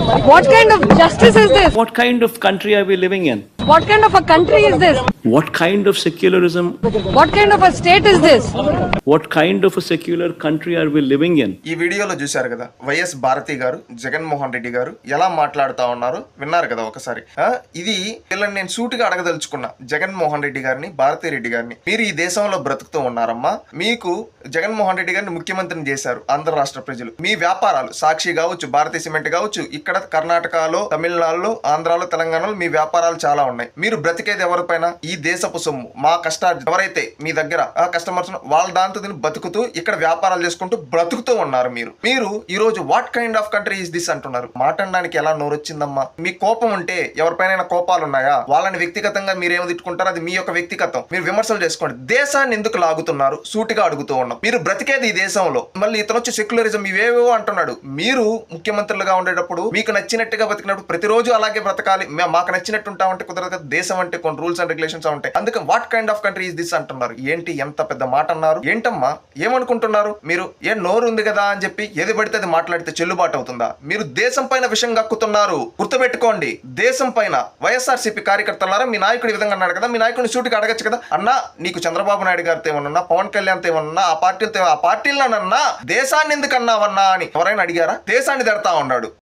What kind of justice is this? What kind of country are we living in? What kind of a country is this? What kind of secularism? What kind of a state is this? What kind of a secular country are we living in? ఈ వీడియోలో చూశారు కదా YS Bharati గారు జగన్మోహన్ రెడ్డి గారు ఎలా మాట్లాడుతా ఉన్నారు విన్నారు కదా ఒకసారి. ఇది వీళ్ళని నేను సూటిగా అడగదలుచుకున్నా, జగన్మోహన్ రెడ్డి గారిని భారతీ రెడ్డి గారిని. మీరు ఈ దేశంలో బ్రతుకుతూ ఉన్నారమ్మా, మీకు జగన్మోహన్ రెడ్డి గారిని ముఖ్యమంత్రిని చేశారు ఆంధ్ర రాష్ట్ర ప్రజలు. మీ వ్యాపారాలు సాక్షి కావచ్చు, భారతీయ సిమెంట్ కావచ్చు, ఇక్కడ కర్ణాటకలో, తమిళనాడులో, ఆంధ్రాలో, తెలంగాణలో మీ వ్యాపారాలు చాలా ఉన్నాయి. మీరు బ్రతికేది ఎవరిపైన? ఈ దేశపు సొమ్ము, మా కష్టాలు ఎవరైతే మీ దగ్గర కస్టమర్స్ వాళ్ళ దాంతో దీన్ని బతుకుతూ ఇక్కడ వ్యాపారాలు చేసుకుంటూ బ్రతుకుతూ ఉన్నారు. మీరు ఈ రోజు what kind of country is this అంటున్నారు. మాట్లాడడానికి ఎలా నోరొచ్చిందమ్మా? మీ కోపం ఉంటే ఎవరిపైన కోపాలు ఉన్నాయా? వాళ్ళని వ్యక్తిగతంగా మీరేమో తిట్టుకుంటారు, అది మీ యొక్క వ్యక్తిగతం. మీరు విమర్శలు చేసుకోండి. దేశాన్ని ఎందుకు లాగుతున్నారు? సూటిగా అడుగుతూ ఉన్నాం. మీరు బ్రతికేది ఈ దేశంలో, మళ్ళీ ఇతను వచ్చి సెక్యులరిజం ఇవేవో అంటున్నాడు. మీరు ముఖ్యమంత్రులుగా ఉండేటప్పుడు మీకు నచ్చినట్టుగా బతికినప్పుడు ప్రతిరోజు అలాగే బ్రతకాలి, మాకు నచ్చినట్టు ఉంటామంటే కుదరదు. దేశం అంటే కొన్ని రూల్స్ అండ్ రెగ్యులేషన్స్ ఉంటాయి. అందుకే what kind of country is this అంటున్నారు. ఏంటి ఎంత పెద్ద మాట అన్నారు? ఏంటమ్మా ఏమనుకుంటున్నారు మీరు? నోరు ఉంది కదా అని చెప్పి ఏది పడితే అది మాట్లాడితే చెల్లుబాటు అవుతుందా? మీరు దేశం పైన విషయం కక్కుతున్నారు. గుర్తుపెట్టుకోండి, దేశం పైన వైఎస్ఆర్సీపీ కార్యకర్తలారా, మీ నాయకుడు ఈ విధంగా అన్నాడు కదా, మీ నాయకుడిని సూటిగా అడగచ్చు కదా, అన్నా నీకు చంద్రబాబు నాయుడు గారితో ఏమన్నా, పవన్ కళ్యాణ్తో ఏమన్నా, ఆ పార్టీలతో, ఆ పార్టీలనన్నా దేశాన్ని ఎందుకు అన్నావన్నా అని ఎవరైనా అడిగారా? దేశాన్ని తిడతా ఉన్నాడు.